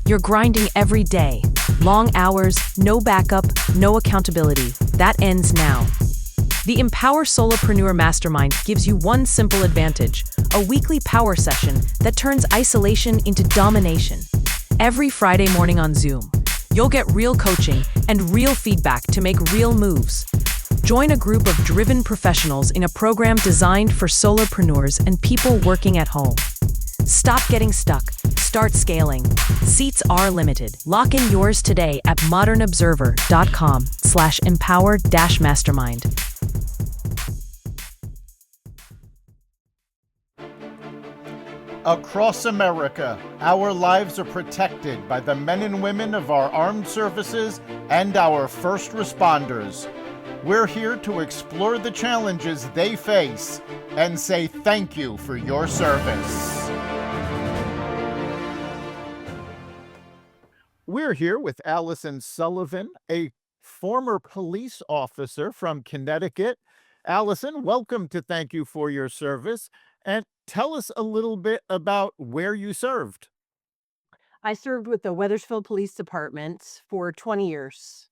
You're grinding every day. Long hours, no backup, no accountability. That ends now. The Empower Solopreneur Mastermind gives you one simple advantage: a weekly power session that turns isolation into domination. Every Friday morning on Zoom, you'll get real coaching and real feedback to make real moves. Join a group of driven professionals in a program designed for solopreneurs and people working at home. Stop getting stuck. Start scaling. Seats are limited. Lock in yours today at modernobserver.com/empower-mastermind. Across America, our lives are protected by the men and women of our armed services and our first responders. We're here to explore the challenges they face and say thank you for your service. We're here with Alison Sullivan, a former police officer from Connecticut. Allison, welcome to Thank You for Your Service. And tell us a little bit about where you served. I served with the Wethersfield Police Department for 20 years.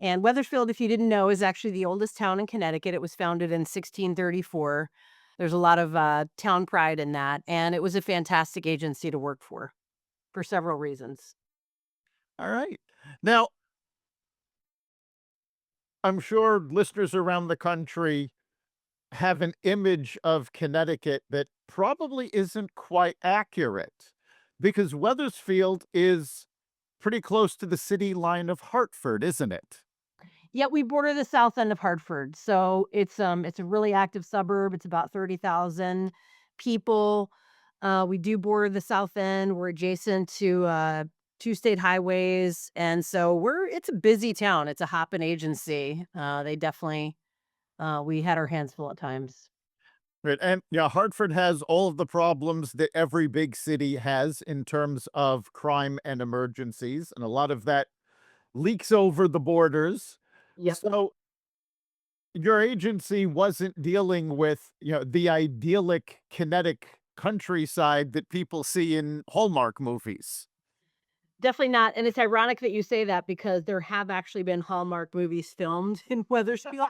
And Wethersfield, if you didn't know, is actually the oldest town in Connecticut. It was founded in 1634. There's a lot of town pride in that. And it was a fantastic agency to work for several reasons. All right. Now, I'm sure listeners around the country have an image of Connecticut that probably isn't quite accurate because Wethersfield is pretty close to the city line of Hartford, isn't it? Yeah, we border the south end of Hartford. So it's a really active suburb. It's about 30,000 people. We do border the south end. We're adjacent to two state highways. And so it's a busy town. It's a hopping agency. They definitely we had our hands full at times. Right. And yeah, Hartford has all of the problems that every big city has in terms of crime and emergencies, and a lot of that leaks over the borders. Yep. So your agency wasn't dealing with, the idyllic kinetic countryside that people see in Hallmark movies. Definitely not. And it's ironic that you say that because there have actually been Hallmark movies filmed in Wethersfield.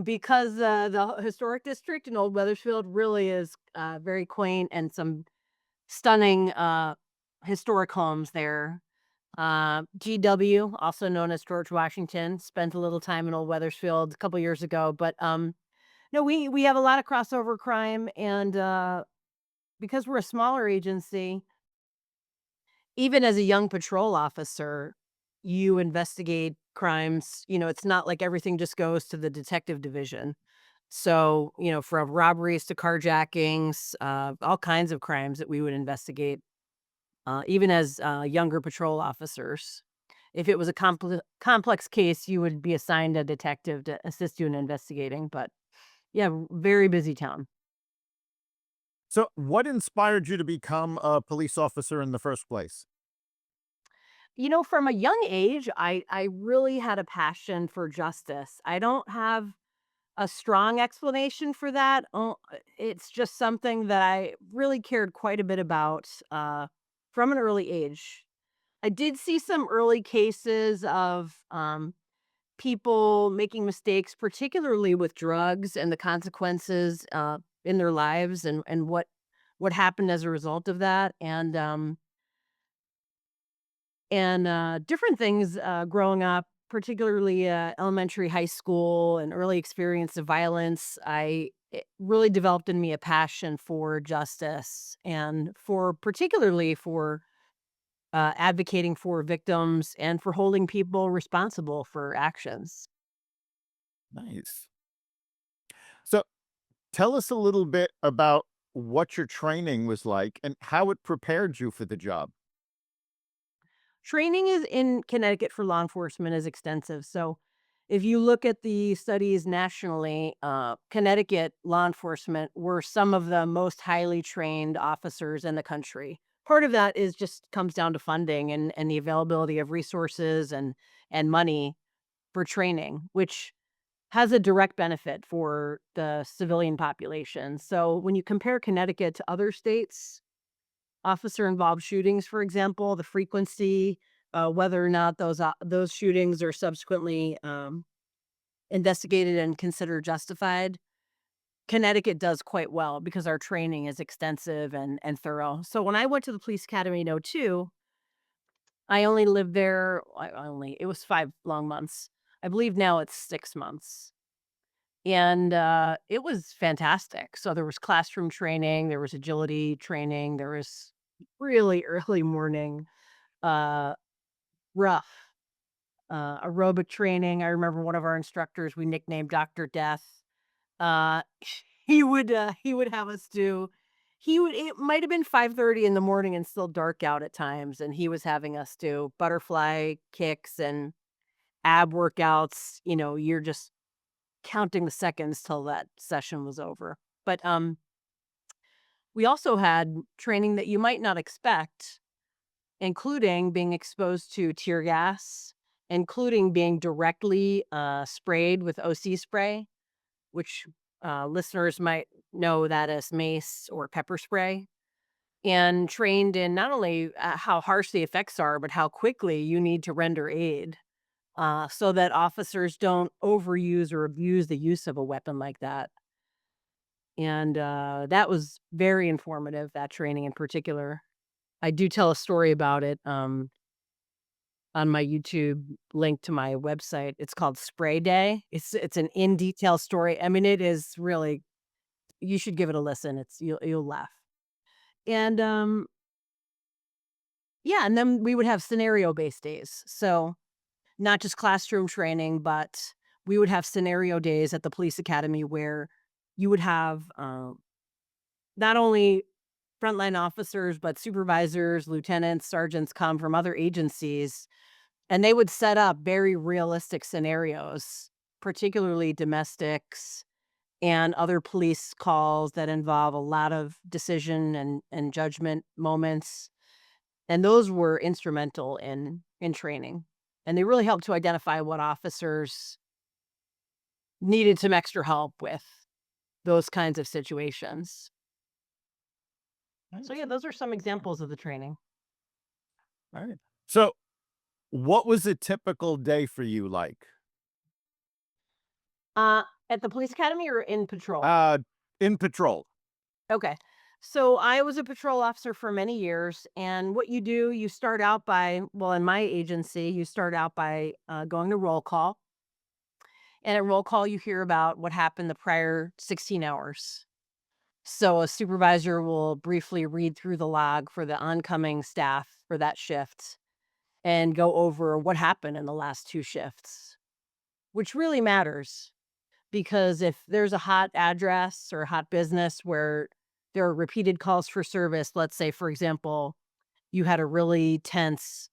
Because the historic district in Old Wethersfield really is very quaint and some stunning historic homes there. GW, also known as George Washington, spent a little time in Old Wethersfield a couple years ago. But no, we have a lot of crossover crime, and because we're a smaller agency, even as a young patrol officer, you investigate crimes. It's not like everything just goes to the detective division. So, from robberies to carjackings, all kinds of crimes that we would investigate, even as younger patrol officers. If it was a complex case, you would be assigned a detective to assist you in investigating. But yeah, very busy town. So what inspired you to become a police officer in the first place? From a young age, I really had a passion for justice. I don't have a strong explanation for that. It's just something that I really cared quite a bit about from an early age. I did see some early cases of people making mistakes, particularly with drugs and the consequences in their lives and what happened as a result of that. And different things growing up, particularly elementary, high school, and early experience of violence. It really developed in me a passion for justice and particularly for advocating for victims and for holding people responsible for actions. Nice. So tell us a little bit about what your training was like and how it prepared you for the job. Training is in Connecticut for law enforcement is extensive. So if you look at the studies nationally, Connecticut law enforcement were some of the most highly trained officers in the country. Part of that is just comes down to funding and the availability of resources and money for training, which has a direct benefit for the civilian population. So when you compare Connecticut to other states, officer-involved shootings, for example, the frequency, whether or not those shootings are subsequently, investigated and considered justified. Connecticut does quite well because our training is extensive and thorough. So when I went to the police academy in '02, I only lived there I only it was 5 long months. I believe now it's 6 months. And, it was fantastic. So there was classroom training, there was agility training, there was really early morning, uh, rough, aerobic training. I remember one of our instructors we nicknamed Doctor Death. Uh, he would have us do it might have been 5:30 in the morning and still dark out at times, and he was having us do butterfly kicks and ab workouts. You're just counting the seconds till that session was over. But, we also had training that you might not expect, including being exposed to tear gas, including being directly, sprayed with OC spray, which, listeners might know that as mace or pepper spray, and trained in not only, how harsh the effects are, but how quickly you need to render aid, so that officers don't overuse or abuse the use of a weapon like that. And, that was very informative, that training in particular. I do tell a story about it, on my YouTube link to my website. It's called Spray Day. It's an in detail story. I mean, it is really you should give it a listen. You'll laugh. And, yeah, and then we would have scenario-based days. So, not just classroom training, but we would have scenario days at the police academy where you would have, not only frontline officers, but supervisors, lieutenants, sergeants come from other agencies, and they would set up very realistic scenarios, particularly domestics and other police calls that involve a lot of decision and judgment moments. And those were instrumental in training. And they really helped to identify what officers needed some extra help with those kinds of situations. So Nice. yeah, those are some examples of the training. All right. So, what was a typical day for you like? At the police academy or in patrol? Uh, in patrol. Okay. So I was a patrol officer for many years, and what you do, you start out by, well, in my agency, you start out by going to roll call. And at roll call, you hear about what happened the prior 16 hours. So a supervisor will briefly read through the log for the oncoming staff for that shift and go over what happened in the last two shifts, which really matters because if there's a hot address or a hot business where there are repeated calls for service, let's say, for example, you had a really tense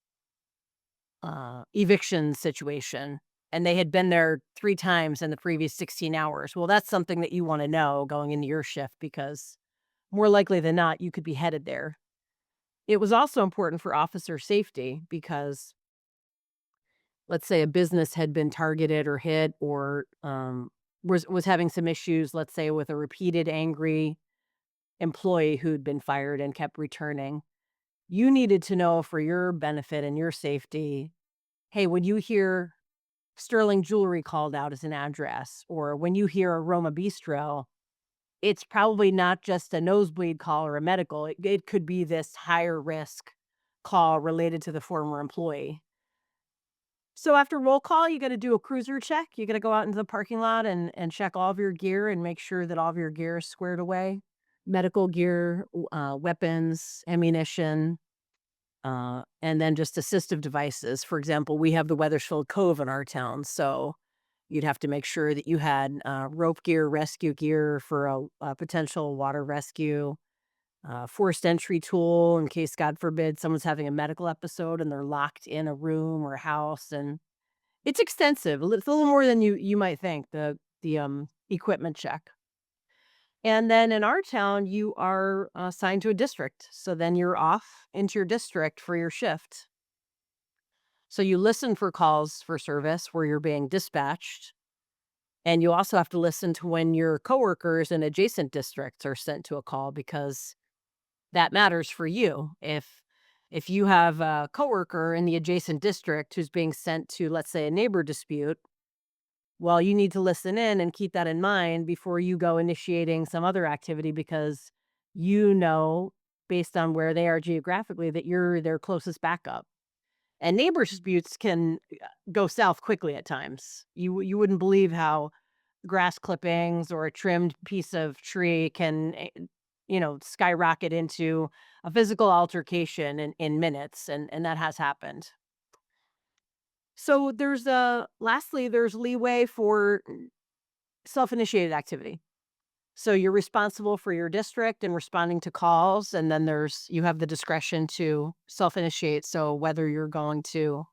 eviction situation and they had been there 3 times in the previous 16 hours. Well, that's something that you want to know going into your shift because more likely than not, you could be headed there. It was also important for officer safety because let's say a business had been targeted or hit or was having some issues, let's say with a repeated angry employee who'd been fired and kept returning. You needed to know for your benefit and your safety, hey, when you hear Sterling Jewelry called out as an address, or when you hear Aroma Bistro, it's probably not just a nosebleed call or a medical. It could be this higher risk call related to the former employee. So after roll call, you got to do a cruiser check. You got to go out into the parking lot and check all of your gear and make sure that all of your gear is squared away. Medical gear, weapons, ammunition, and then just assistive devices. For example, we have the Weathersfield Cove in our town, so you'd have to make sure that you had rope gear, rescue gear for a potential water rescue, forced entry tool in case, God forbid, someone's having a medical episode and they're locked in a room or a house. And it's extensive. It's a little more than you might think. The equipment check. And then in our town, you are assigned to a district. So then you're off into your district for your shift. So you listen for calls for service where you're being dispatched. And you also have to listen to when your coworkers in adjacent districts are sent to a call because that matters for you. If you have a coworker in the adjacent district who's being sent to, let's say, a neighbor dispute, well, you need to listen in and keep that in mind before you go initiating some other activity because you know, based on where they are geographically, that you're their closest backup. And neighbor disputes can go south quickly at times. You wouldn't believe how grass clippings or a trimmed piece of tree can, skyrocket into a physical altercation in minutes, and that has happened. So lastly, there's leeway for self-initiated activity. So you're responsible for your district and responding to calls, and then you have the discretion to self-initiate. So whether you're going to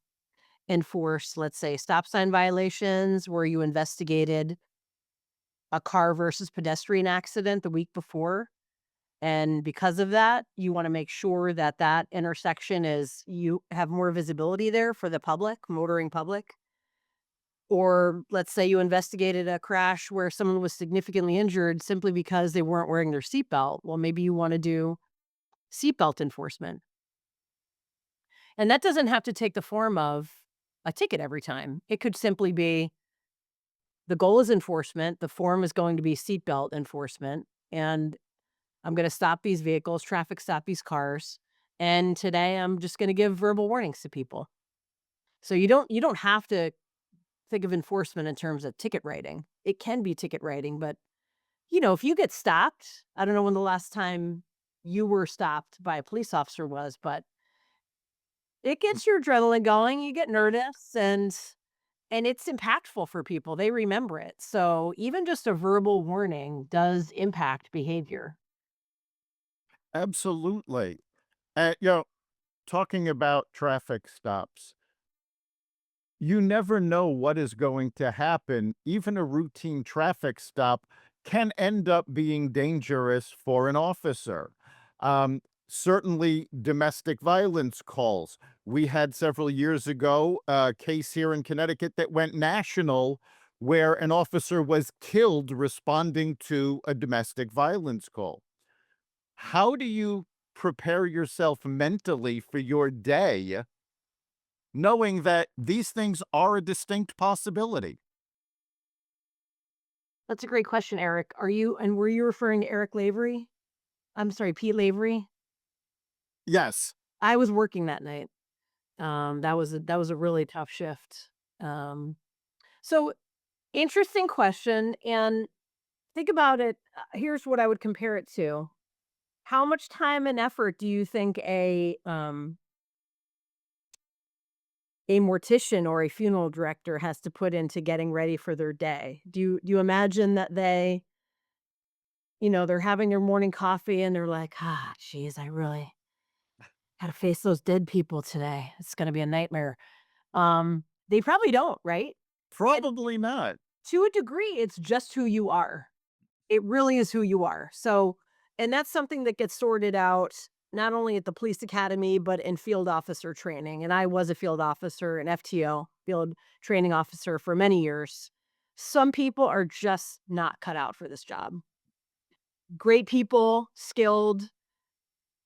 enforce, let's say, stop sign violations where you investigated a car versus pedestrian accident the week before, and because of that, you wanna make sure that that intersection you have more visibility there for the public, motoring public. Or let's say you investigated a crash where someone was significantly injured simply because they weren't wearing their seatbelt. Well, maybe you wanna do seatbelt enforcement. And that doesn't have to take the form of a ticket every time. It could simply be the goal is enforcement, the form is going to be seatbelt enforcement, and I'm gonna stop these vehicles, traffic stop these cars, and today I'm just gonna give verbal warnings to people. So you don't have to think of enforcement in terms of ticket writing. It can be ticket writing, but, if you get stopped, I don't know when the last time you were stopped by a police officer was, but it gets your adrenaline going, you get nervous, and it's impactful for people, they remember it. So even just a verbal warning does impact behavior. Absolutely. Talking about traffic stops, you never know what is going to happen. Even a routine traffic stop can end up being dangerous for an officer. Um, Certainly, domestic violence calls. We had several years ago a case here in Connecticut that went national where an officer was killed responding to a domestic violence call. How do you prepare yourself mentally for your day knowing that these things are a distinct possibility? That's a great question, Eric. Were you referring to Eric Lavery? I'm sorry, Pete Lavery? Yes. I was working that night. That was a really tough shift. Um, so interesting question, and think about it. Here's what I would compare it to. How much time and effort do you think a mortician or a funeral director has to put into getting ready for their day? Do you imagine that they're having their morning coffee and they're like, "Ah, geez, I really gotta face those dead people today. It's gonna be a nightmare." They probably don't, right? And Probably not. to a degree, it's just who you are. It really is who you are. So, and that's something that gets sorted out not only at the police academy, but in field officer training. And I was a field officer, an FTO, field training officer for many years. Some people are just not cut out for this job. Great people, skilled,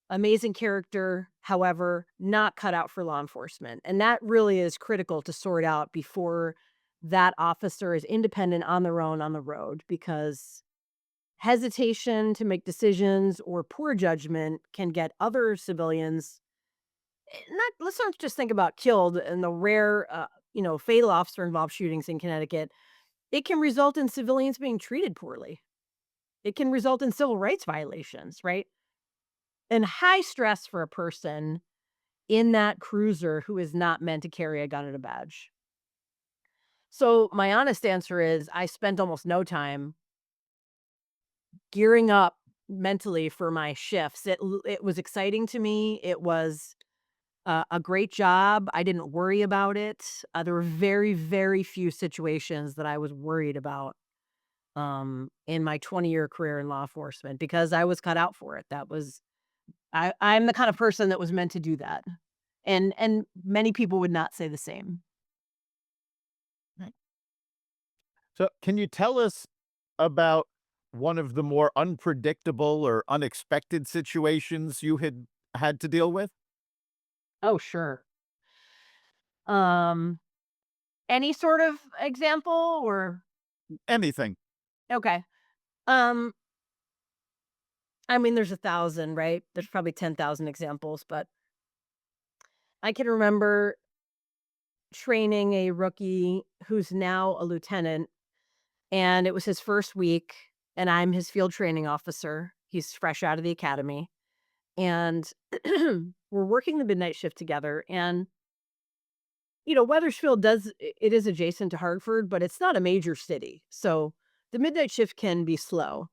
amazing character, however, not cut out for law enforcement. And that really is critical to sort out before that officer is independent on their own on the road, because hesitation to make decisions or poor judgment can get other civilians not let's not just think about killed and the rare fatal officer involved shootings in Connecticut. It can result in civilians being treated poorly. It can result in civil rights violations, right? And high stress for a person in that cruiser who is not meant to carry a gun and a badge. So my honest answer is I spent almost no time gearing up mentally for my shifts. It was exciting to me. It was a great job. I didn't worry about it. There were very, very few situations that I was worried about in my 20-year career in law enforcement because I was cut out for it. I'm the kind of person that was meant to do that. And many people would not say the same. Right. So, can you tell us about one of the more unpredictable or unexpected situations you had to deal with? Oh, sure. Um, any sort of example or Anything. okay. Um, I mean, there's 1,000, right? There's probably 10,000 examples, but I can remember training a rookie who's now a lieutenant, and it was his first week, and I'm his field training officer. He's fresh out of the academy, and we're working the midnight shift together. And Weathersfield it is adjacent to Hartford, but it's not a major city, so the midnight shift can be slow.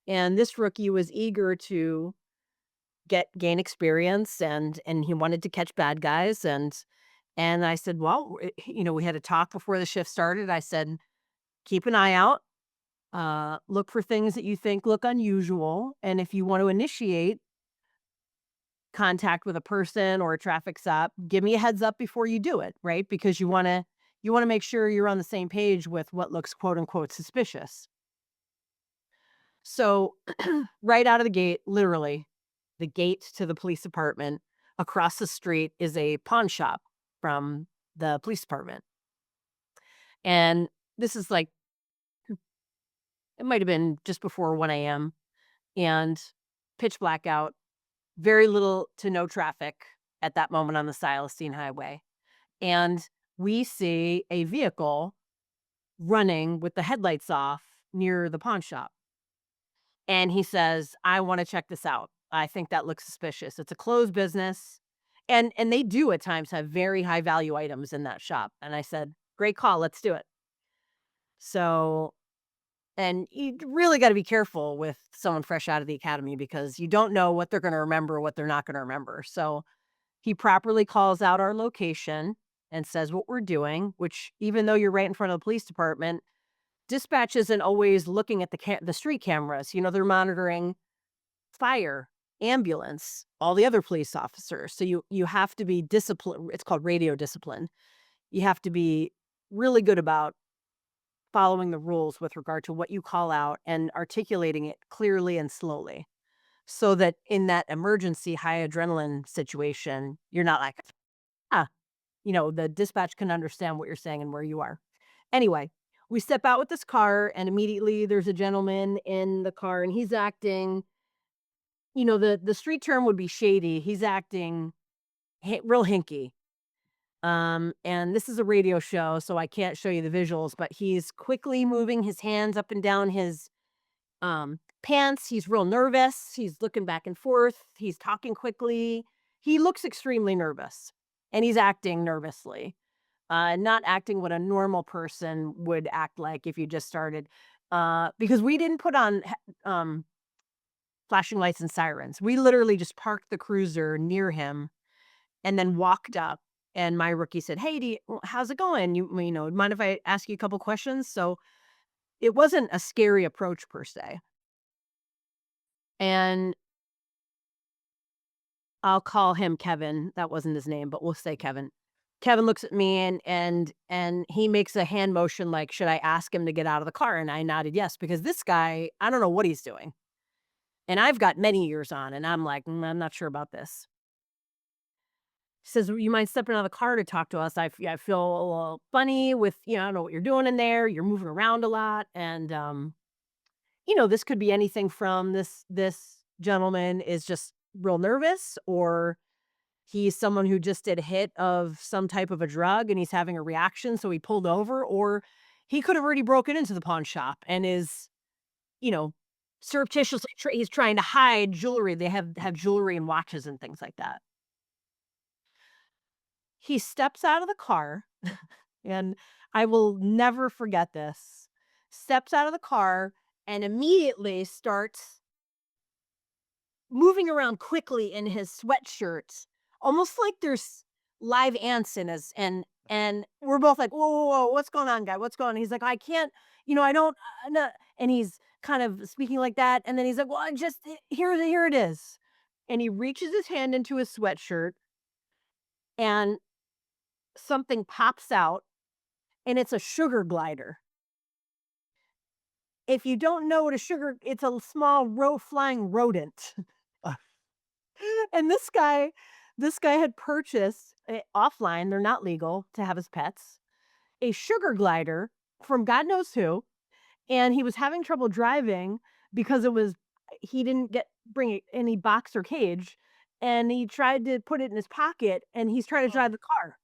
And this rookie was eager to gain experience, and he wanted to catch bad guys. And I said, well, we had a talk before the shift started. I said, keep an eye out. Look for things that you think look unusual. And if you want to initiate contact with a person or a traffic stop, give me a heads up before you do it, right? Because you want to make sure you're on the same page with what looks quote unquote suspicious. So right out of the gate, literally, the gate to the police department, across the street is a pawn shop from the police department. And this is like, it might have been just before 1 a.m. and pitch blackout, very little to no traffic at that moment on the Silas Highway. And we see a vehicle running with the headlights off near the pawn shop. And he says, I want to check this out. I think that looks suspicious. It's a closed business. And they do at times have very high value items in that shop. And I said, great call. Let's do it. So, and you really got to be careful with someone fresh out of the academy because you don't know what they're going to remember, what they're not going to remember. So he properly calls out our location and says what we're doing, which even though you're right in front of the police department, dispatch isn't always looking at the street cameras. They're monitoring fire, ambulance, all the other police officers. So you have to be disciplined. It's called radio discipline. You have to be really good about following the rules with regard to what you call out and articulating it clearly and slowly so that in that emergency high adrenaline situation, you're not like, ah, the dispatch can understand what you're saying and where you are. Anyway, we step out with this car and immediately there's a gentleman in the car and he's acting, the street term would be shady. He's acting real hinky. And this is a radio show, so I can't show you the visuals, but he's quickly moving his hands up and down his pants. He's real nervous. He's looking back and forth. He's talking quickly. He looks extremely nervous and he's acting nervously. Not acting what a normal person would act like if you just started. Because we didn't put on flashing lights and sirens. We literally just parked the cruiser near him and then walked up. And my rookie said, "Hey, how's it going? Mind if I ask you a couple questions?" So it wasn't a scary approach per se. And I'll call him Kevin. That wasn't his name, but we'll say Kevin. Kevin looks at me and he makes a hand motion like, should I ask him to get out of the car? And I nodded yes, because this guy, I don't know what he's doing. And I've got many years on, and I'm like, I'm not sure about this. He says, "You mind stepping out of the car to talk to us? I feel a little funny with, I don't know what you're doing in there. You're moving around a lot. And, this could be anything from this gentleman is just real nervous, or he's someone who just did a hit of some type of a drug and he's having a reaction. So he pulled over, or he could have already broken into the pawn shop and is, you know, surreptitiously, he's trying to hide jewelry. They have jewelry and watches and things like that." He steps out of the car, and I will never forget this. Steps out of the car and immediately starts moving around quickly in his sweatshirt, almost like there's live ants in his and we're both like, "Whoa, whoa, whoa, what's going on, guy? What's going on?" He's like, "I can't, I don't no," and he's kind of speaking like that, and then he's like, "Well, I just here it is." And he reaches his hand into his sweatshirt and something pops out and it's a sugar glider. If you don't know what a sugar, it's a small flying rodent. Uh, And this guy had purchased offline, they're not legal to have as pets, a sugar glider from God knows who, and he was having trouble driving because he didn't bring any box or cage, and he tried to put it in his pocket, and he's trying to drive the car.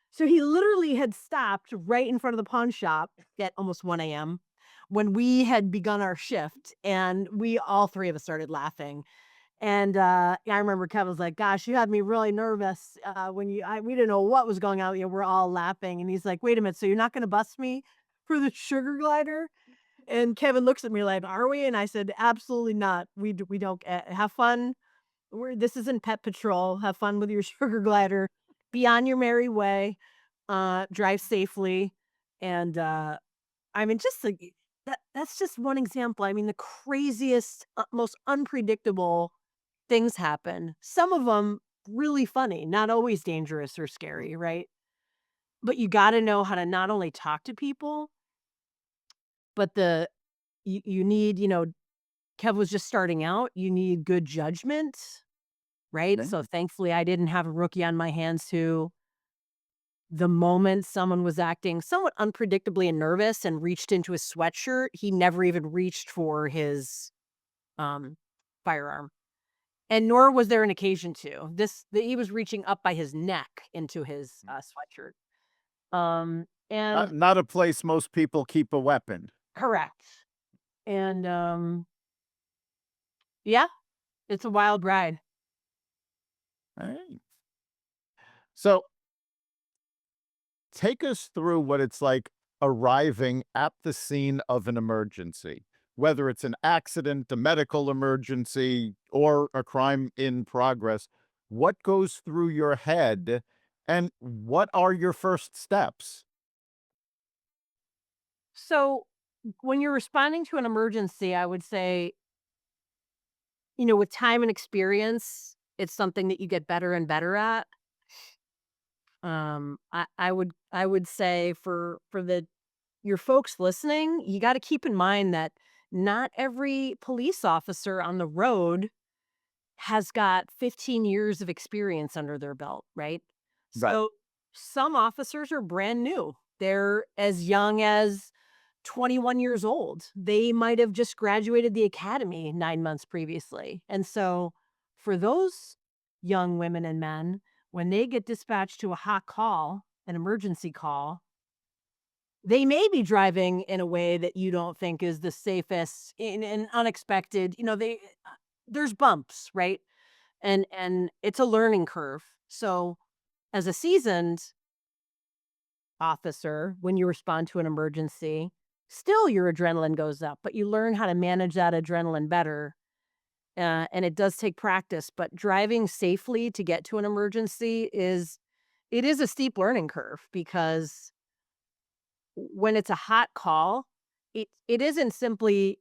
So he literally had stopped right in front of the pawn shop at almost 1 a.m. when we had begun our shift, and we all three of us started laughing. And yeah, I remember Kevin was like, "Gosh, you had me really nervous when we didn't know what was going on. You know, we're all laughing." And he's like, "Wait a minute, so you're not going to bust me for the sugar glider?" And Kevin looks at me like, "Are we?" And I said, "Absolutely not. We don't have fun. This isn't Pet Patrol. Have fun with your sugar glider. Be on your merry way. Drive safely." And I mean, just like that's just one example. I mean, the craziest, most unpredictable things happen. Some of them really funny, not always dangerous or scary, right? But you got to know how to not only talk to people, but you need, Kev was just starting out. You need good judgment, right? yeah. So thankfully, I didn't have a rookie on my hands who, the moment someone was acting somewhat unpredictably and nervous and reached into his sweatshirt, he never even reached for his um, firearm. And nor was there an occasion to. He was reaching up by his neck into his sweatshirt. And Not a place most people keep a weapon. correct. And yeah, it's a wild ride. All right. So take us through what it's like arriving at the scene of an emergency, whether it's an accident, a medical emergency, or a crime in progress. What goes through your head, and what are your first steps? So when you're responding to an emergency, I would say, with time and experience, it's something that you get better and better at. I would say for the your folks listening, you got to keep in mind that not every police officer on the road has got 15 years of experience under their belt, right? Right. So some officers are brand new. They're as young as 21 years old. They might have just graduated the academy 9 months previously. And so for those young women and men, when they get dispatched to a hot call, an emergency call, they may be driving in a way that you don't think is the safest in an unexpected, there's bumps, right? And it's a learning curve. So as a seasoned officer, when you respond to an emergency, still your adrenaline goes up, but you learn how to manage that adrenaline better. And it does take practice, but driving safely to get to an emergency is a steep learning curve because when it's a hot call, it isn't simply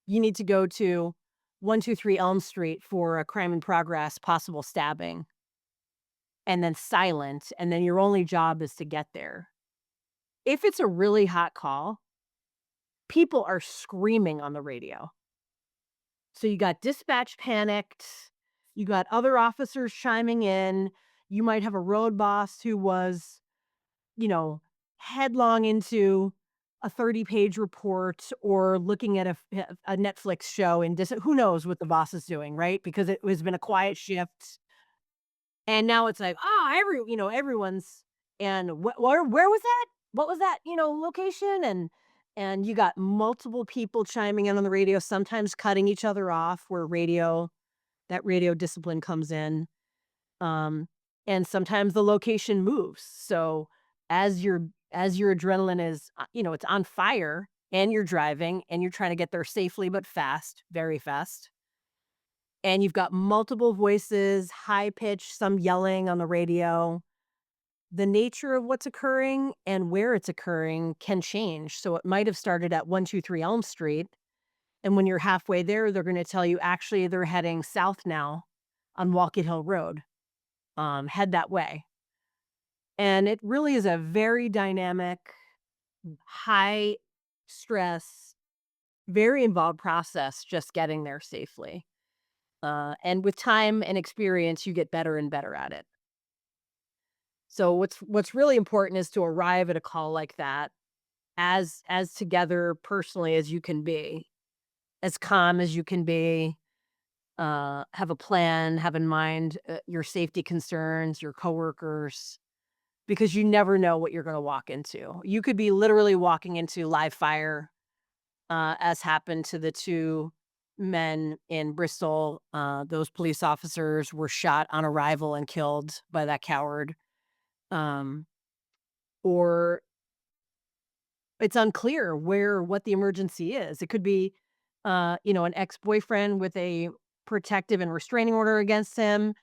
you need to go to 123 Elm Street for a crime in progress, possible stabbing, and then silent, and then your only job is to get there. If it's a really hot call, people are screaming on the radio. So you got dispatch panicked, you got other officers chiming in, you might have a road boss who was, you know, headlong into a 30-page report or looking at a Netflix show and who knows what the boss is doing, right? Because it has been a quiet shift. And now it's like, oh, everyone's and where was that? What was that, location? And you got multiple people chiming in on the radio, sometimes cutting each other off where that radio discipline comes in. Um, and sometimes the location moves. So as your adrenaline is, it's on fire and you're driving and you're trying to get there safely but fast, very fast. And you've got multiple voices, high pitch, some yelling on the radio. The nature of what's occurring and where it's occurring can change. So it might have started at 123 Elm Street. And when you're halfway there, they're going to tell you actually they're heading south now on Walket Hill Road. Head that way. And it really is a very dynamic, high stress, very involved process just getting there safely. And with time and experience, you get better and better at it. So what's really important is to arrive at a call like that as together personally as you can be, as calm as you can be, have a plan, have in mind your safety concerns, your coworkers, because you never know what you're going to walk into. You could be literally walking into live fire, as happened to the two men in Bristol. Those police officers were shot on arrival and killed by that coward. Um, or it's unclear what the emergency is. It could be, an ex-boyfriend with a protective and restraining order against him,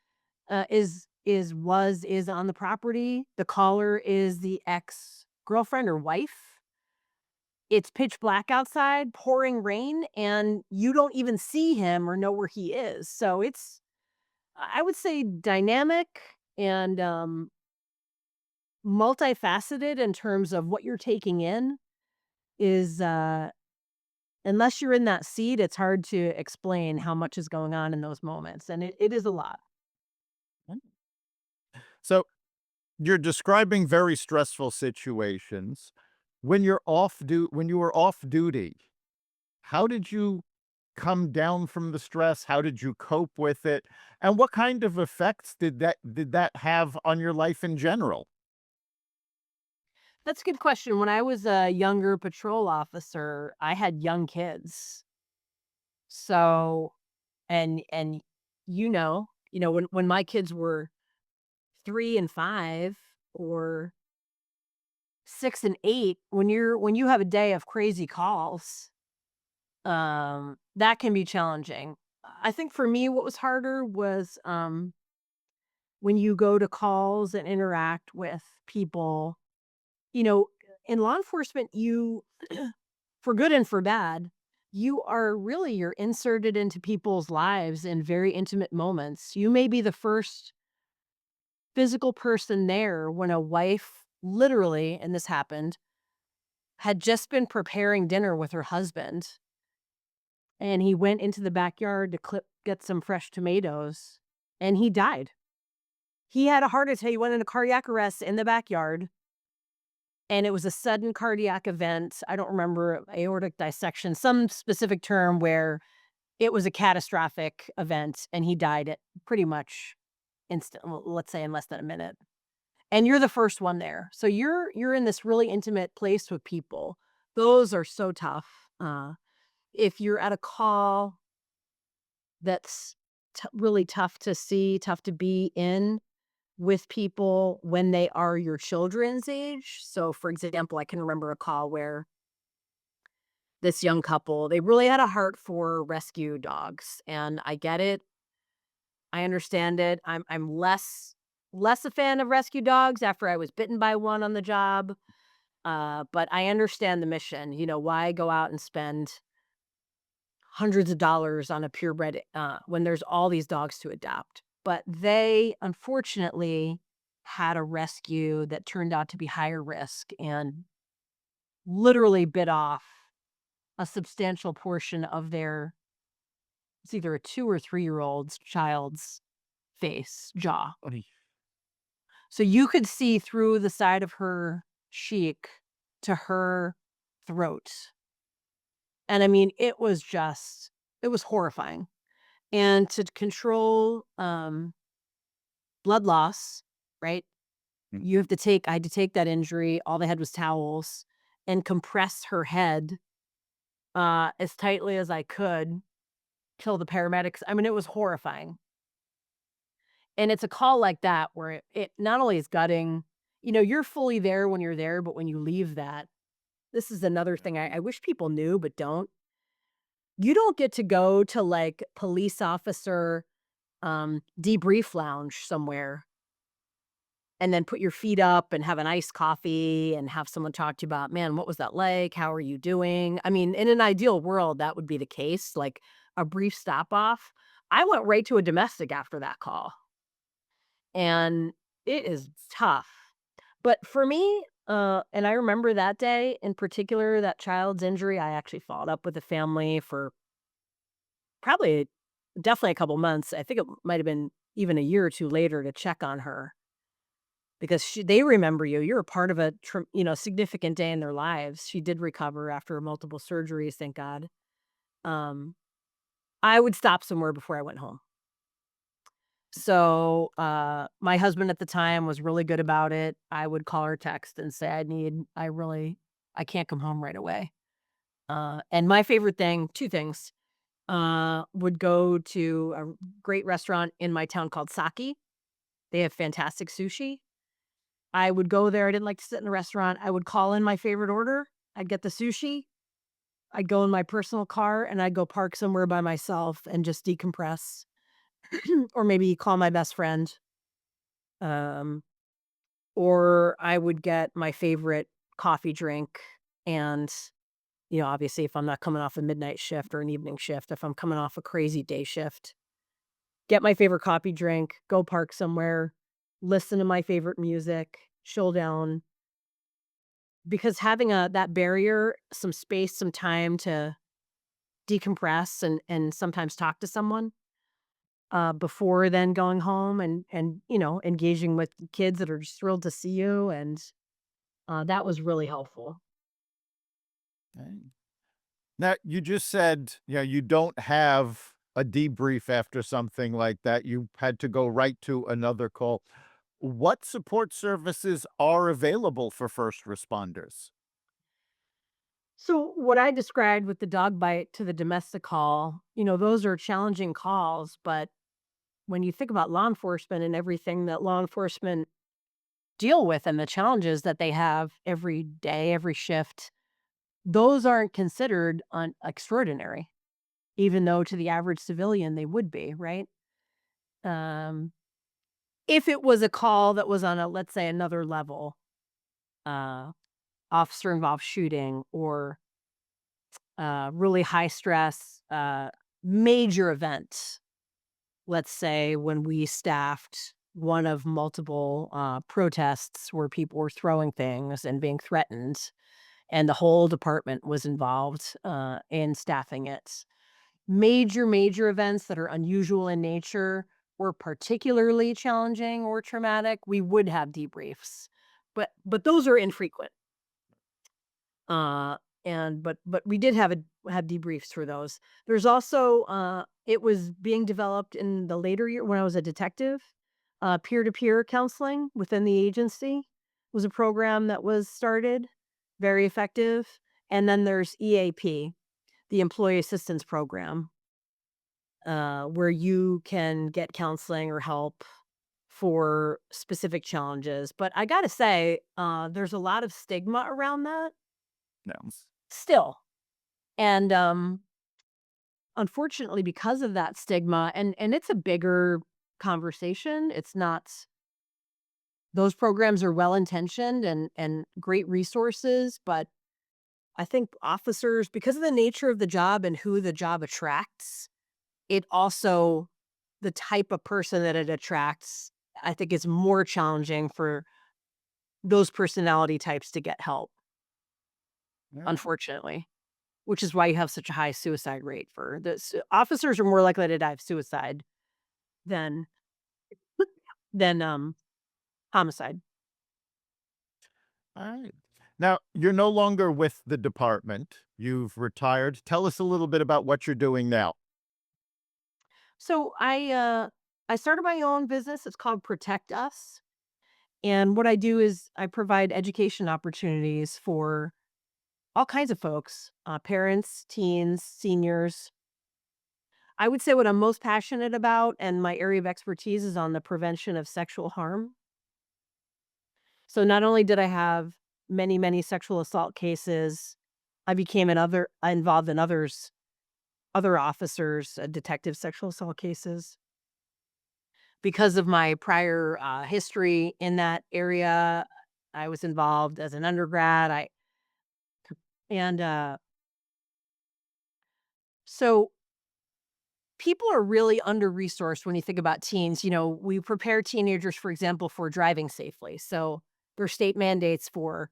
is on the property. The caller is the ex-girlfriend or wife. It's pitch black outside, pouring rain, and you don't even see him or know where he is. So it's, I would say, dynamic and multifaceted in terms of what you're taking in. Is Unless you're in that seat, it's hard to explain how much is going on in those moments, and it is a lot. So you're describing very stressful situations. When you were off duty, how did you come down from the stress? How did you cope with it? And what kind of effects did that have on your life in general? That's a good question. When I was a younger patrol officer, I had young kids. So, and when my kids were 3 and 5 or 6 and 8, when you have a day of crazy calls, that can be challenging. I think for me what was harder was, when you go to calls and interact with people, you know, in law enforcement, for good and for bad, you're inserted into people's lives in very intimate moments. You may be the first physical person there when a wife literally, and this happened, had just been preparing dinner with her husband, and he went into the backyard to get some fresh tomatoes, and he died. He had a heart attack. He went into cardiac arrest in the backyard, and it was a sudden cardiac event. I don't remember, aortic dissection, some specific term where it was a catastrophic event, and he died at pretty much let's say in less than a minute. And you're the first one there. So you're in this really intimate place with people. Those are so tough. If you're at a call that's really tough to see, tough to be in with people when they are your children's age. So, for example, I can remember a call where this young couple, they really had a heart for rescue dogs, and I get it. I understand it. I'm less a fan of rescue dogs after I was bitten by one on the job. But I understand the mission. Why go out and spend hundreds of dollars on a purebred, when there's all these dogs to adopt? But they unfortunately had a rescue that turned out to be higher risk and literally bit off a substantial portion of it's either a 2 or 3-year-old's child's jaw. Funny. So you could see through the side of her cheek to her throat. And I mean, it was horrifying. And to control blood loss, right? Mm. I had to take that injury. All they had was towels and compress her head as tightly as I could till the paramedics. I mean, it was horrifying. And it's a call like that where it not only is gutting, you're fully there when you're there, but when you leave that, this is another thing I wish people knew, but don't. You don't get to go to like police officer debrief lounge somewhere and then put your feet up and have an iced coffee and have someone talk to you about, man, what was that like? How are you doing? I mean, in an ideal world, that would be the case, like a brief stop off. I went right to a domestic after that call. And it is tough. But for me, And I remember that day in particular, that child's injury. I actually followed up with the family for probably definitely a couple months. I think it might have been even a year or two later to check on her because they remember you. You're a part of a significant day in their lives. She did recover after multiple surgeries, thank God. Um, I would stop somewhere before I went home. So, my husband at the time was really good about it. I would call or text and say, I can't come home right away. And my favorite thing, 2 things, would go to a great restaurant in my town called Saki. They have fantastic sushi. I would go there. I didn't like to sit in a restaurant. I would call in my favorite order. I'd get the sushi. I'd go in my personal car and I'd go park somewhere by myself and just decompress or maybe call my best friend. Um, or I would get my favorite coffee drink and, obviously if I'm not coming off a midnight shift or an evening shift, if I'm coming off a crazy day shift, get my favorite coffee drink, go park somewhere, listen to my favorite music, chill down. Because having that barrier, some space, some time to decompress and sometimes talk to someone, before then going home and engaging with kids that are just thrilled to see you, and, that was really helpful. Okay. Now, you just said, you don't have a debrief after something like that. You had to go right to another call. What support services are available for first responders? So, what I described with the dog bite to the domestic call, those are challenging calls, but when you think about law enforcement and everything that law enforcement deal with and the challenges that they have every day, every shift, those aren't considered extraordinary, even though to the average civilian they would be, right? Um, if it was a call that was on let's say, another level, uh, officer involved shooting or really high stress, major event, let's say when we staffed one of multiple protests where people were throwing things and being threatened, and the whole department was involved in staffing it. Major events that are unusual in nature or particularly challenging or traumatic, we would have debriefs, but those are infrequent. Uh, but we did have debriefs for those. There's also, it was being developed in the later year when I was a detective, peer-to-peer counseling within the agency was a program that was started, very effective. And then there's EAP, the Employee Assistance Program, where you can get counseling or help for specific challenges. But I gotta say, there's a lot of stigma around that No. still. And, unfortunately, because of that stigma and it's a bigger conversation, it's not those programs are well-intentioned and great resources, but I think officers, because of the nature of the job and who the job attracts, it also the type of person that it attracts, I think is more challenging for those personality types to get help, Yeah. unfortunately. Which is why you have such a high suicide rate for this. Officers are more likely to die of suicide than than homicide. All right. Now, you're no longer with the department. You've retired. Tell us a little bit about what you're doing now. So I started my own business. It's called Protect Us. And what I do is I provide education opportunities for all kinds of folks, parents, teens, seniors. I would say what I'm most passionate about and my area of expertise is on the prevention of sexual harm. So not only did I have many sexual assault cases, I became involved in other officers, detective sexual assault cases. Because of my prior history in that area, I was involved as an undergrad. I and so people are really under resourced when you think about teens. We prepare teenagers, for example, for driving safely. So there's state mandates for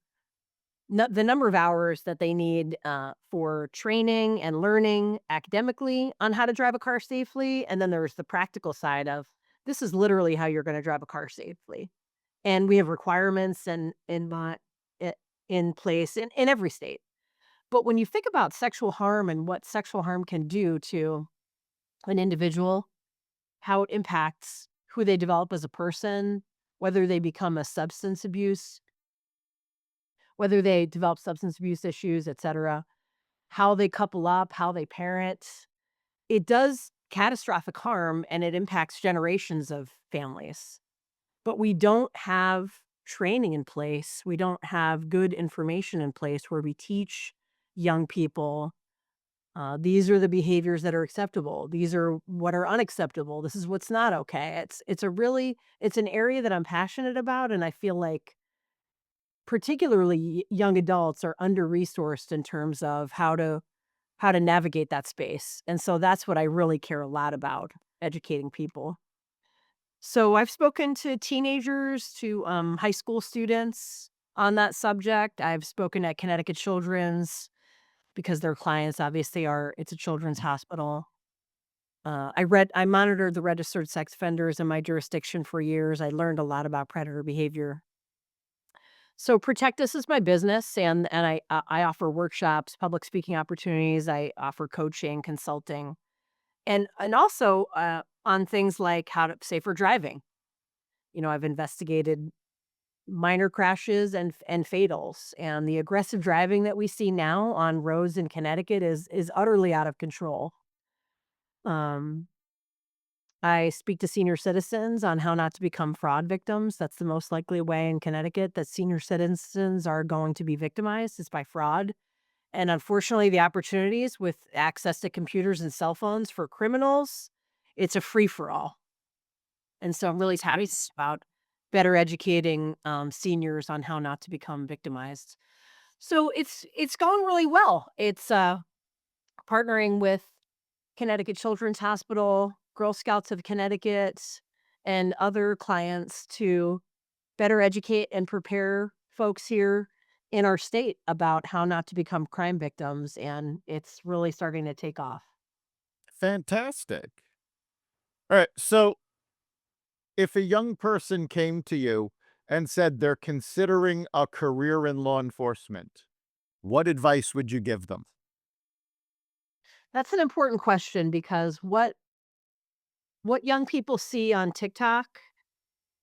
the number of hours that they need for training and learning academically on how to drive a car safely. And then there's the practical side of this is literally how you're going to drive a car safely. And we have requirements and in place in every state. But when you think about sexual harm and what sexual harm can do to an individual, how it impacts who they develop as a person, whether they become a substance abuse, whether they develop substance abuse issues, etc., how they couple up, how they parent, it does catastrophic harm and it impacts generations of families. But we don't have training in place. We don't have good information in place where we teach young people these are the behaviors that are acceptable. These are what are unacceptable. This is what's not okay. It's an area that I'm passionate about, and I feel like particularly young adults are under resourced in terms of how to navigate that space. And so that's what I really care a lot about, educating people. So I've spoken to teenagers, to high school students on that subject. I've spoken at Connecticut Children's because their clients obviously are, it's a children's hospital. I monitored the registered sex offenders in my jurisdiction for years. I learned a lot about predator behavior. So Protect Us is my business, and I offer workshops, public speaking opportunities. I offer coaching, consulting, and also on things like how to safer driving. I've investigated minor crashes and fatals, and the aggressive driving that we see now on roads in Connecticut is utterly out of control. Um, I speak to senior citizens on how not to become fraud victims. That's the most likely way in Connecticut that senior citizens are going to be victimized is by fraud. And unfortunately, the opportunities with access to computers and cell phones for criminals, it's a free for all. And so I'm really happy about better educating seniors on how not to become victimized. So it's going really well. It's partnering with Connecticut Children's Hospital, Girl Scouts of Connecticut, and other clients to better educate and prepare folks here in our state about how not to become crime victims. And it's really starting to take off. Fantastic. All right. So, if a young person came to you and said they're considering a career in law enforcement, what advice would you give them? That's an important question because what young people see on TikTok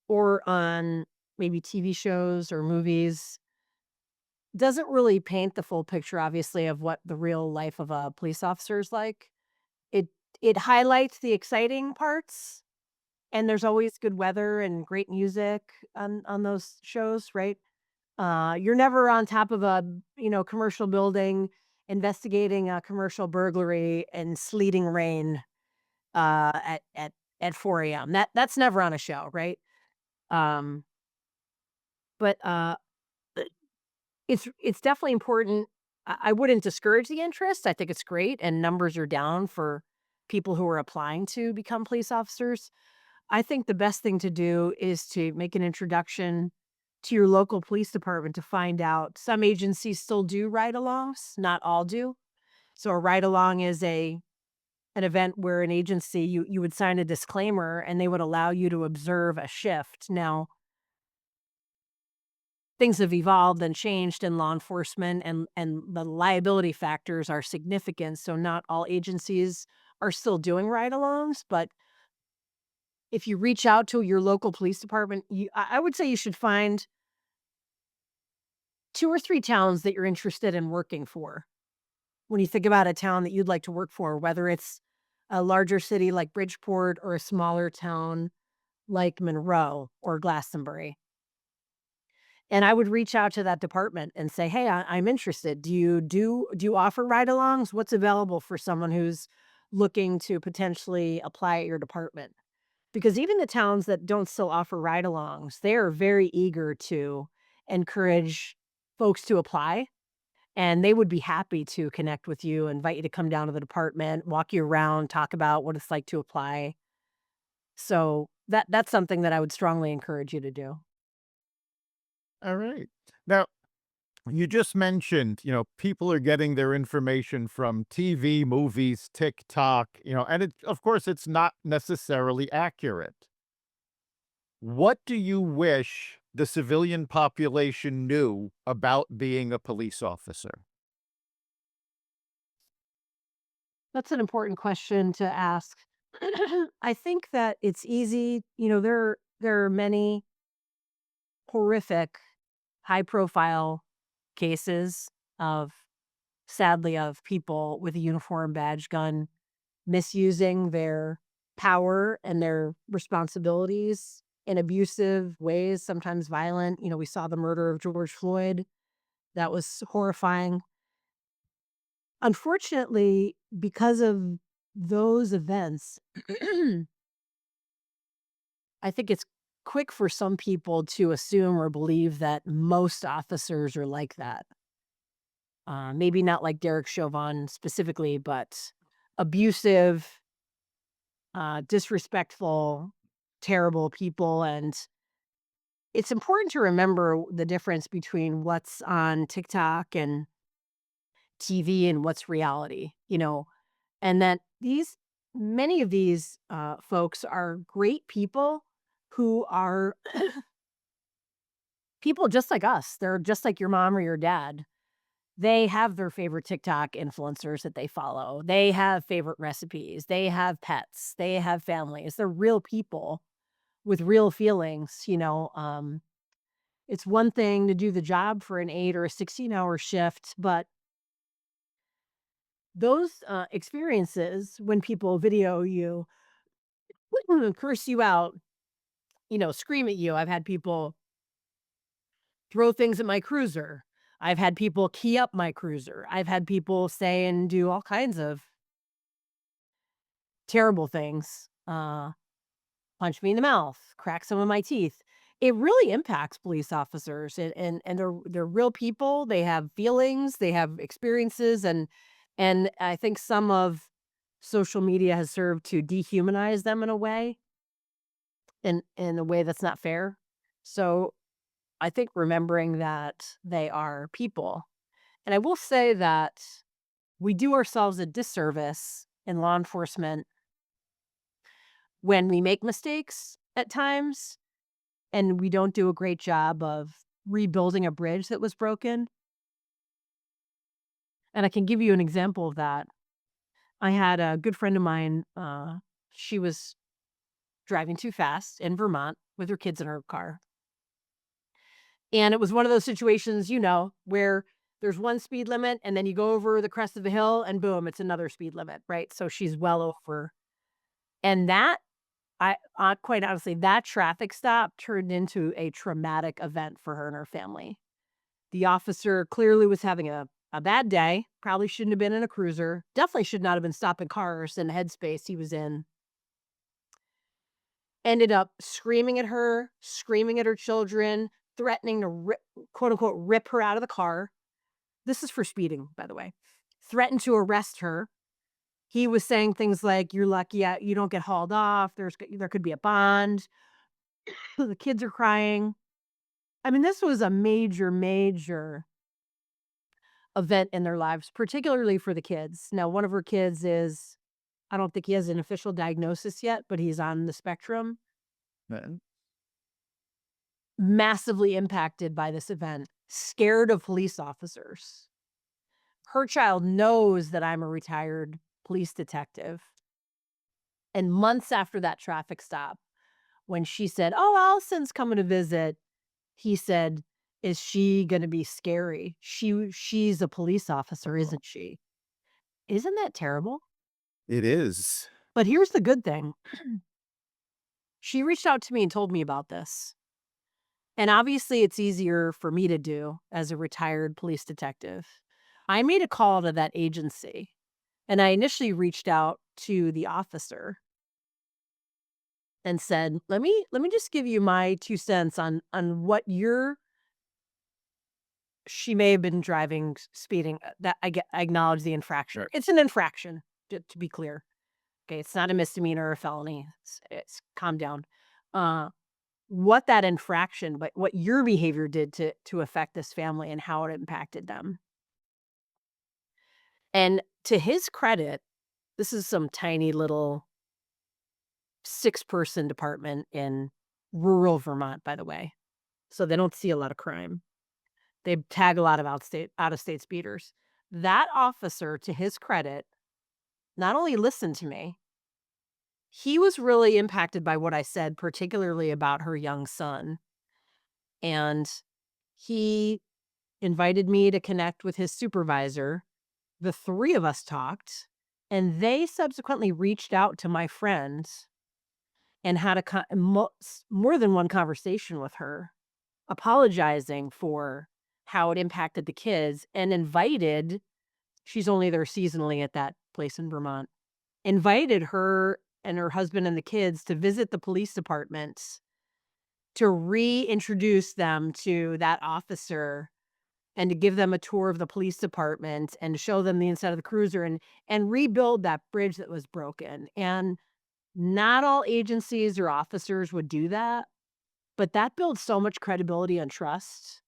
or on maybe TV shows or movies doesn't really paint the full picture, obviously, of what the real life of a police officer is like. It it highlights the exciting parts, and there's always good weather and great music on those shows, right? You're never on top of a commercial building investigating a commercial burglary in sleeting rain at 4 a.m. That's never on a show, right? Um, but it's definitely important. I wouldn't discourage the interest. I think it's great, and numbers are down for people who are applying to become police officers. I think the best thing to do is to make an introduction to your local police department to find out. Some agencies still do ride-alongs, not all do. So a ride-along is an event where an agency you would sign a disclaimer and they would allow you to observe a shift. Now, things have evolved and changed in law enforcement and the liability factors are significant, so not all agencies are still doing ride-alongs, but if you reach out to your local police department, I would say you should find 2 or 3 towns that you're interested in working for. When you think about a town that you'd like to work for, whether it's a larger city like Bridgeport or a smaller town like Monroe or Glastonbury. And I would reach out to that department and say, "Hey, I'm interested. Do you offer ride-alongs? What's available for someone who's looking to potentially apply at your department?" Because even the towns that don't still offer ride-alongs, they are very eager to encourage folks to apply, and they would be happy to connect with you, invite you to come down to the department, walk you around, talk about what it's like to apply. So that's something that I would strongly encourage you to do. All right. Now, You just mentioned, people are getting their information from TV, movies, TikTok, and of course, it's not necessarily accurate. What do you wish the civilian population knew about being a police officer? That's an important question to ask. I think that it's easy, there are many horrific, high profile cases of sadly of people with a uniform badge gun misusing their power and their responsibilities in abusive ways, sometimes violent. We saw the murder of George Floyd. That was horrifying. Unfortunately, because of those events, I think it's quick for some people to assume or believe that most officers are like that. Maybe not like Derek Chauvin specifically, but abusive, disrespectful, terrible people. And it's important to remember the difference between what's on TikTok and TV and what's reality, and that many of these folks are great people who are people just like us. They're just like your mom or your dad. They have their favorite TikTok influencers that they follow. They have favorite recipes. They have pets. They have families. They're real people with real feelings. It's one thing to do the job for an 8 or a 16-hour shift, but those experiences when people video you, curse you out, scream at you. I've had people throw things at my cruiser. I've had people key up my cruiser. I've had people say and do all kinds of terrible things. Punch me in the mouth, crack some of my teeth. It really impacts police officers, and they're real people. They have feelings, they have experiences, and I think some of social media has served to dehumanize them in a way that's not fair. So I think remembering that they are people. And I will say that we do ourselves a disservice in law enforcement when we make mistakes at times and we don't do a great job of rebuilding a bridge that was broken. And I can give you an example of that. I had a good friend of mine, she was driving too fast in Vermont with her kids in her car. And it was one of those situations, where there's one speed limit and then you go over the crest of the hill and boom, it's another speed limit, right? So she's well over. And that, quite honestly, that traffic stop turned into a traumatic event for her and her family. The officer clearly was having a bad day, probably shouldn't have been in a cruiser, definitely should not have been stopping cars in the headspace he was in. Ended up screaming at her, screaming at her children, threatening to quote unquote, rip her out of the car. This is for speeding, by the way. Threatened to arrest her. He was saying things like, "You're lucky you don't get hauled off. There could be a bond." The kids are crying. I mean, this was a major, major event in their lives, particularly for the kids. Now, one of her kids I don't think he has an official diagnosis yet, but he's on the spectrum. Man. Massively impacted by this event, scared of police officers. Her child knows that I'm a retired police detective. And months after that traffic stop, when she said, "Oh, Allison's coming to visit," he said, "Is she going to be scary? She's a police officer, isn't she?" Isn't that terrible? It is. But here's the good thing. She reached out to me and told me about this. And obviously, it's easier for me to do as a retired police detective. I made a call to that agency, and I initially reached out to the officer and said, "Let me just give you my 2 cents on what you're." She may have been driving, speeding. That I acknowledge the infraction. Sure. It's an infraction, to be clear. Okay, it's not a misdemeanor or a felony. It's calm down. Uh, what that infraction, but what your behavior did to affect this family and how it impacted them. And to his credit, this is some tiny little 6-person department in rural Vermont, by the way. So they don't see a lot of crime. They tag a lot of out-of-state speeders. That officer, to his credit, not only listened to me, he was really impacted by what I said, particularly about her young son. And he invited me to connect with his supervisor. The three of us talked, and they subsequently reached out to my friends and had more than one conversation with her, apologizing for how it impacted the kids, and invited, she's only there seasonally at that place in Vermont, invited her and her husband and the kids to visit the police department to reintroduce them to that officer and to give them a tour of the police department and to show them the inside of the cruiser and rebuild that bridge that was broken. And not all agencies or officers would do that, but that builds so much credibility and trust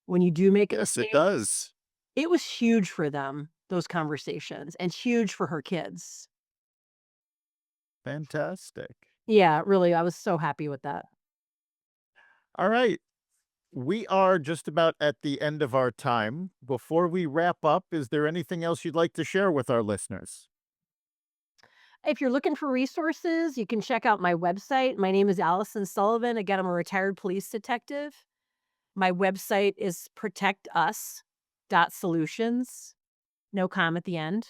when you do make a Yes, it mistake. does. It was huge for them, those conversations, and huge for her kids. Fantastic. Yeah, really, I was so happy with that. All right. We are just about at the end of our time. Before we wrap up, is there anything else you'd like to share with our listeners? If you're looking for resources, you can check out my website. My name is Alison Sullivan. Again, I'm a retired police detective. My website is protectus.solutions. No comma at the end.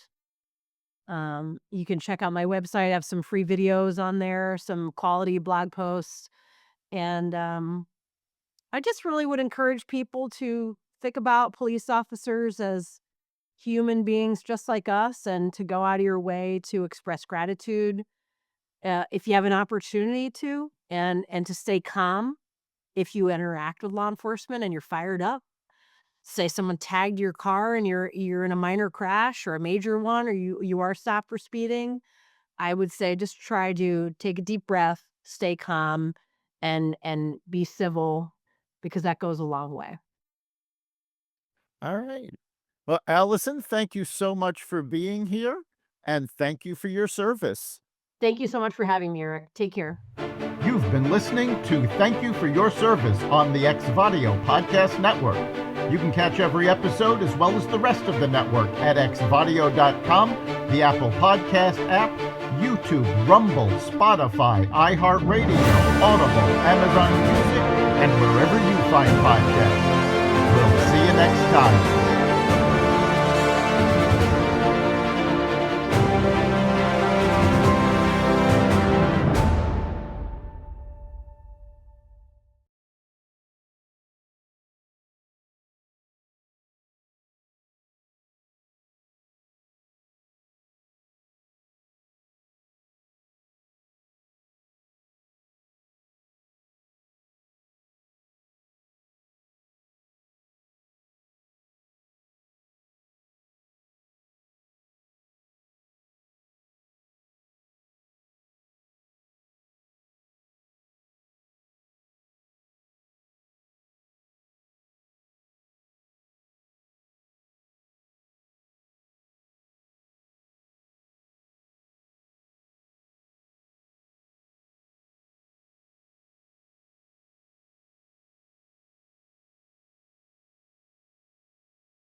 You can check out my website. I have some free videos on there, some quality blog posts. And I just really would encourage people to think about police officers as human beings just like us, and to go out of your way to express gratitude if you have an opportunity to, and to stay calm if you interact with law enforcement and you're fired up. Say someone tagged your car and you're in a minor crash or a major one, or you are stopped for speeding. I would say just try to take a deep breath, stay calm, and be civil, because that goes a long way. All right. Well, Allison, thank you so much for being here, and thank you for your service. Thank you so much for having me, Eric. Take care. You've been listening to Thank You for Your Service on the Exvadio Podcast Network. You can catch every episode as well as the rest of the network at exvadio.com, the Apple Podcast app, YouTube, Rumble, Spotify, iHeartRadio, Audible, Amazon Music, and wherever you find podcasts. We'll see you next time.